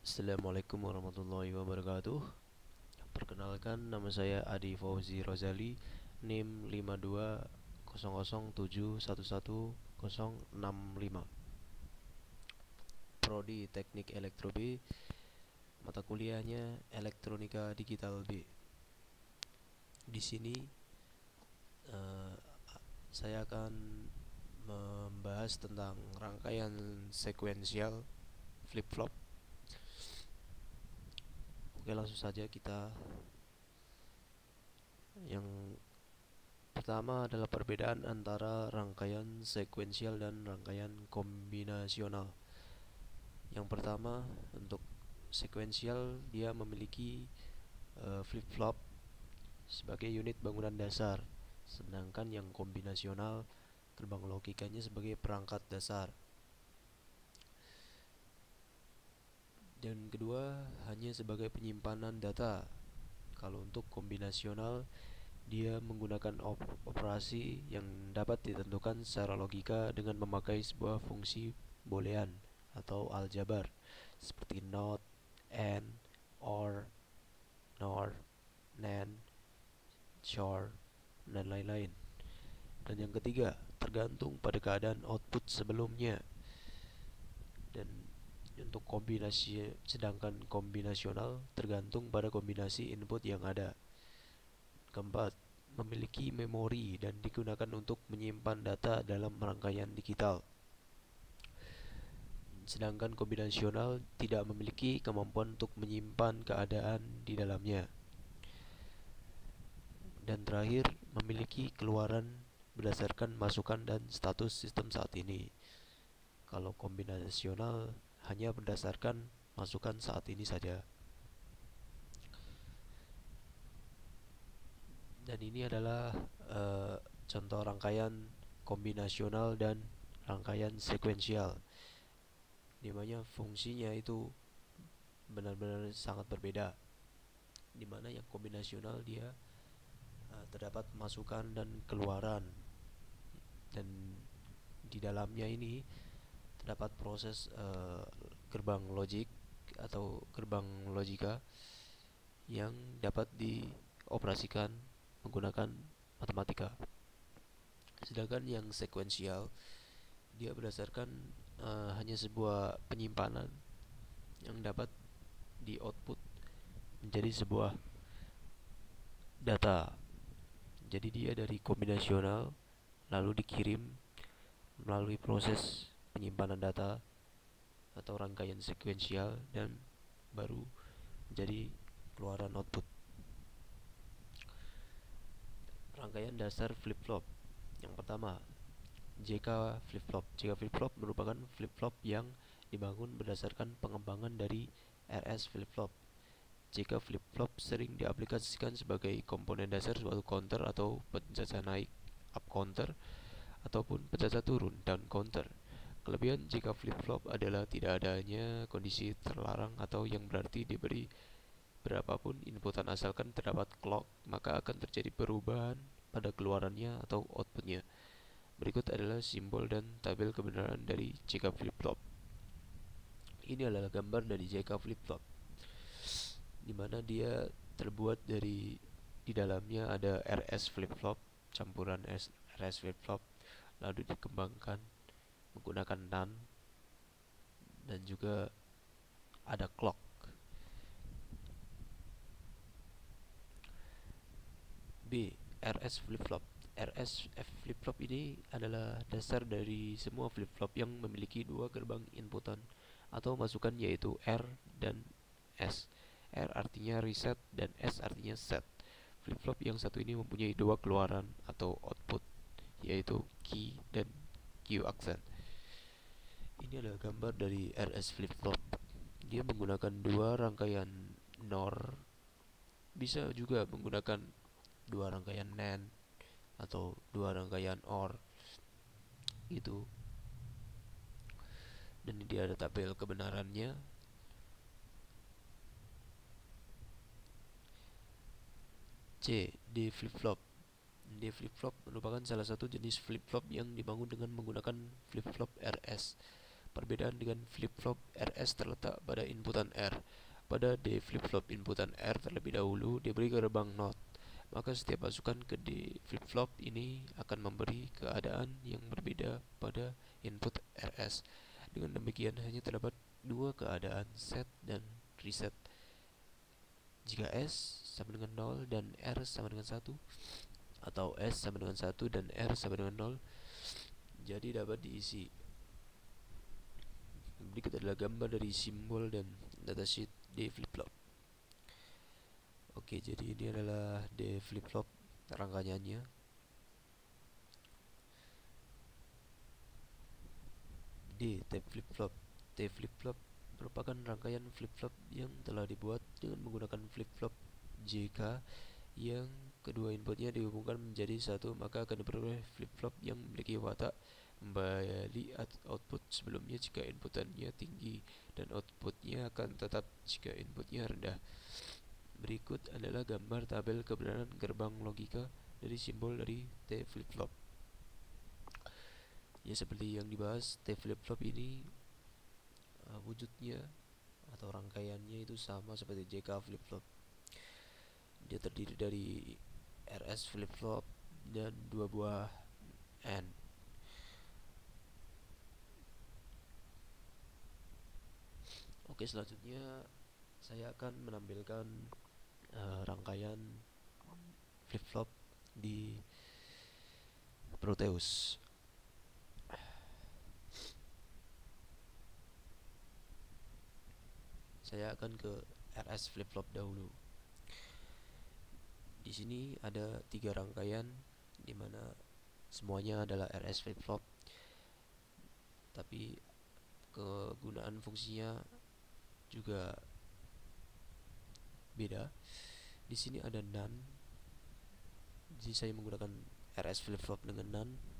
Assalamualaikum warahmatullahi wabarakatuh. Perkenalkan, nama saya Adi Fauzi Rozali, NIM 5200711065. Prodi Teknik Elektro B, mata kuliahnya Elektronika Digital B. Di sini eh, saya akan membahas tentang rangkaian sekuensial flip-flop. Oke, langsung saja kita. Yang pertama adalah perbedaan antara rangkaian sekuensial dan rangkaian kombinasional. Yang pertama, untuk sekuensial dia memiliki flip-flop sebagai unit bangunan dasar, sedangkan yang kombinasional gerbang logikanya sebagai perangkat dasar. Dan kedua, hanya sebagai penyimpanan data. Kalau untuk kombinasional, dia menggunakan operasi yang dapat ditentukan secara logika dengan memakai sebuah fungsi boolean atau aljabar seperti not, and, or, nor, nan, char, dan lain-lain. Dan yang ketiga, tergantung pada keadaan output sebelumnya. Dan untuk kombinasi, sedangkan kombinasional tergantung pada kombinasi input yang ada. Keempat, memiliki memori dan digunakan untuk menyimpan data dalam rangkaian digital. Sedangkan kombinasional tidak memiliki kemampuan untuk menyimpan keadaan di dalamnya. Dan terakhir, memiliki keluaran berdasarkan masukan dan status sistem saat ini. Kalau kombinasional hanya berdasarkan masukan saat ini saja. Dan ini adalah contoh rangkaian kombinasional dan rangkaian sekuensial, dimana fungsinya itu benar-benar sangat berbeda. Dimana yang kombinasional dia terdapat masukan dan keluaran, dan di dalamnya ini terdapat proses gerbang logik atau gerbang logika yang dapat dioperasikan menggunakan matematika. Sedangkan yang sekuensial dia berdasarkan hanya sebuah penyimpanan yang dapat di output menjadi sebuah data. Jadi dia dari kombinasional lalu dikirim melalui proses penyimpanan data atau rangkaian sekuensial dan baru menjadi keluaran output. Rangkaian dasar flip-flop. Yang pertama, JK flip-flop. JK flip-flop merupakan flip-flop yang dibangun berdasarkan pengembangan dari RS flip-flop. JK flip-flop sering diaplikasikan sebagai komponen dasar suatu counter atau penjajah naik up counter ataupun penjajah turun down counter. Kelebihan JK flip-flop adalah tidak adanya kondisi terlarang atau yang berarti diberi berapapun inputan asalkan terdapat clock, maka akan terjadi perubahan pada keluarannya atau outputnya. Berikut adalah simbol dan tabel kebenaran dari JK flip-flop. Ini adalah gambar dari JK flip-flop, dimana dia terbuat dari, di dalamnya ada RS flip-flop, campuran RS flip-flop, lalu dikembangkan menggunakan NAND, dan juga ada clock. B. RS flip-flop. RS flip-flop ini adalah dasar dari semua flip-flop yang memiliki dua gerbang inputan atau masukan, yaitu R dan S. R artinya reset dan S artinya set. Flip-flop yang satu ini mempunyai dua keluaran atau output, yaitu key dan Q accent. Ini adalah gambar dari RS flip-flop. Dia menggunakan dua rangkaian NOR, bisa juga menggunakan dua rangkaian NAND atau dua rangkaian OR itu. Dan ini ada tabel kebenarannya. C. D flip-flop. D flip-flop merupakan salah satu jenis flip-flop yang dibangun dengan menggunakan flip-flop RS. Perbedaan dengan flip-flop RS terletak pada inputan R. Pada D flip-flop inputan R terlebih dahulu diberi gerbang NOT, maka setiap masukan ke D flip-flop ini akan memberi keadaan yang berbeda pada input RS. Dengan demikian hanya terdapat dua keadaan, set dan reset. Jika S sama dengan 0 dan R sama dengan 1, atau S sama dengan 1 dan R sama dengan 0, jadi dapat diisi. Berikut adalah gambar dari simbol dan datasheet D flip-flop. Oke, jadi ini adalah D flip-flop rangkaiannya. D tape flip-flop. T flip-flop merupakan rangkaian flip-flop yang telah dibuat dengan menggunakan flip-flop JK yang kedua inputnya dihubungkan menjadi satu, maka akan diperoleh flip-flop yang memiliki watak kembali output sebelumnya jika inputannya tinggi, dan outputnya akan tetap jika inputnya rendah. Berikut adalah gambar tabel kebenaran gerbang logika dari simbol dari T flip-flop. Ya, seperti yang dibahas, T flip-flop ini wujudnya atau rangkaiannya itu sama seperti JK flip-flop. Dia terdiri dari RS flip-flop dan dua buah AND. Oke, selanjutnya saya akan menampilkan rangkaian flip-flop di Proteus. Saya akan ke RS flip-flop dahulu. Di sini ada 3 rangkaian di mana semuanya adalah RS flip-flop, tapi kegunaan fungsinya juga beda. Di sini ada NaN, jadi saya menggunakan RS flip-flop dengan NaN.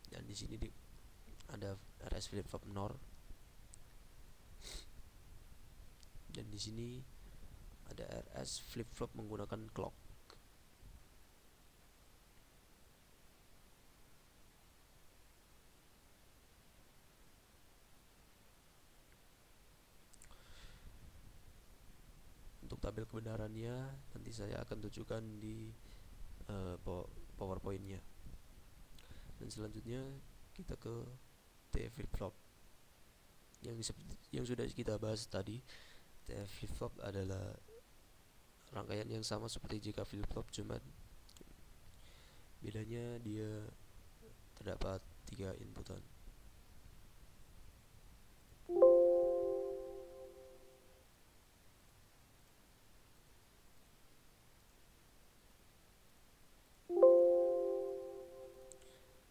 Dan di sini ada RS flip-flop NOR. Dan di sini ada RS flip-flop menggunakan clock. Untuk tabel kebenarannya nanti saya akan tunjukkan di PowerPoint-nya. Dan selanjutnya kita ke T flip-flop. Yang sudah kita bahas tadi, T flip-flop adalah rangkaian yang sama seperti JK flip-flop, cuman bedanya dia terdapat 3 inputan.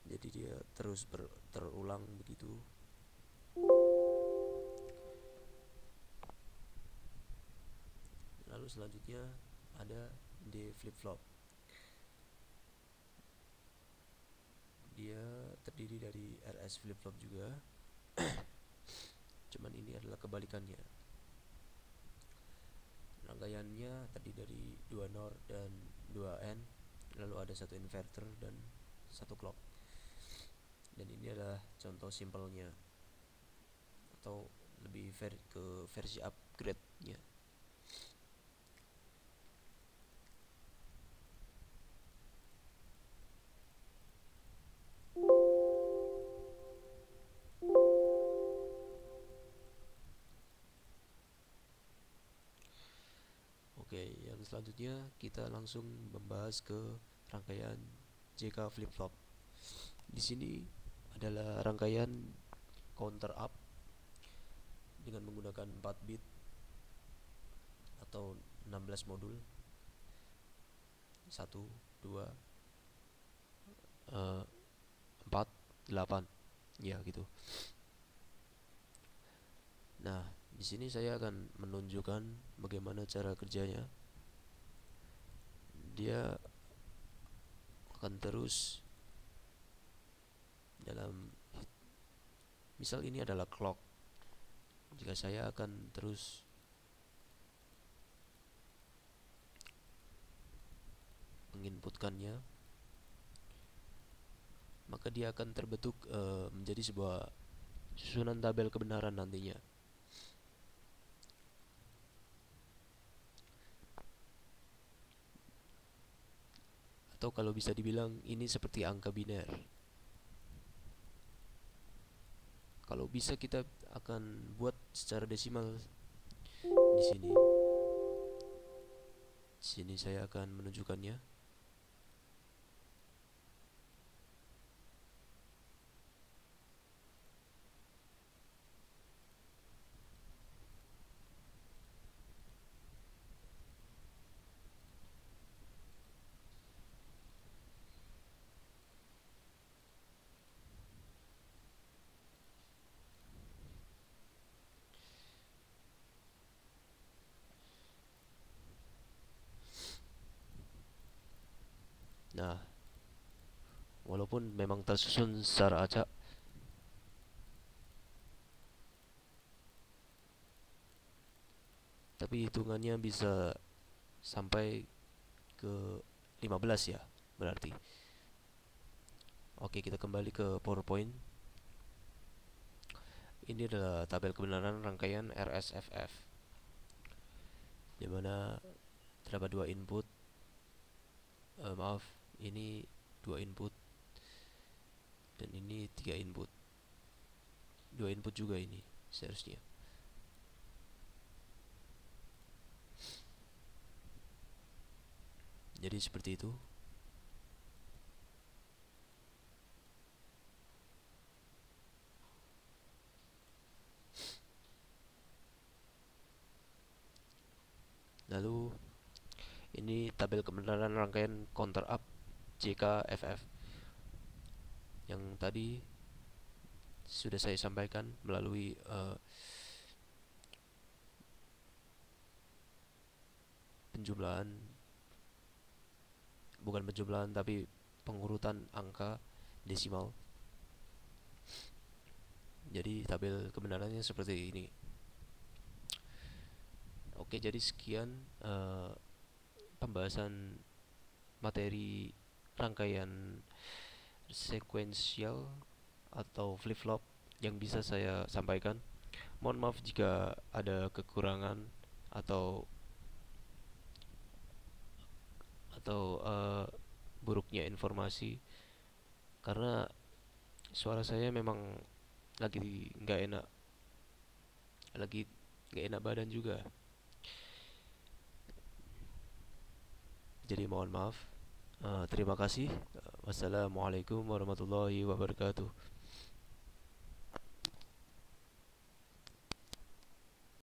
Jadi dia terus terulang begitu. Lalu selanjutnya ada D flip-flop. Dia terdiri dari RS flip-flop juga. Cuman ini adalah kebalikannya. Rangkaiannya terdiri dari 2 NOR dan 2 AND, lalu ada 1 inverter dan 1 clock. Dan ini adalah contoh simpelnya, atau lebih ke versi upgrade-nya. Oke, yang selanjutnya kita langsung membahas ke rangkaian JK flip-flop. Di sini adalah rangkaian counter up dengan menggunakan 4 bit atau 16 modul. 1, 2, 4, 8. Ya, gitu. Nah, di sini saya akan menunjukkan bagaimana cara kerjanya. Dia akan terus dalam, misal ini adalah clock. Jika saya akan terus menginputkannya, maka dia akan terbentuk menjadi sebuah susunan tabel kebenaran nantinya. Atau kalau bisa dibilang ini seperti angka biner. Kalau bisa kita akan buat secara desimal di sini. Di sini saya akan menunjukkannya. Nah, walaupun memang tersusun secara acak, tapi hitungannya bisa sampai ke 15 ya, berarti. Oke, kita kembali ke PowerPoint. Ini adalah tabel kebenaran rangkaian RSFF, di mana terdapat dua input. Maaf, ini dua input dan ini tiga input. Dua input juga ini seharusnya. Jadi seperti itu. Lalu ini tabel kebenaran rangkaian counter up JKFF yang tadi sudah saya sampaikan melalui penjumlahan, bukan penjumlahan tapi pengurutan angka desimal. Jadi tabel kebenarannya seperti ini. Oke, jadi sekian pembahasan materi rangkaian sekuensial atau flip-flop yang bisa saya sampaikan. Mohon maaf jika ada kekurangan atau buruknya informasi, karena suara saya memang lagi nggak enak, lagi nggak enak badan juga. Jadi mohon maaf. Terima kasih. Wassalamualaikum warahmatullahi wabarakatuh.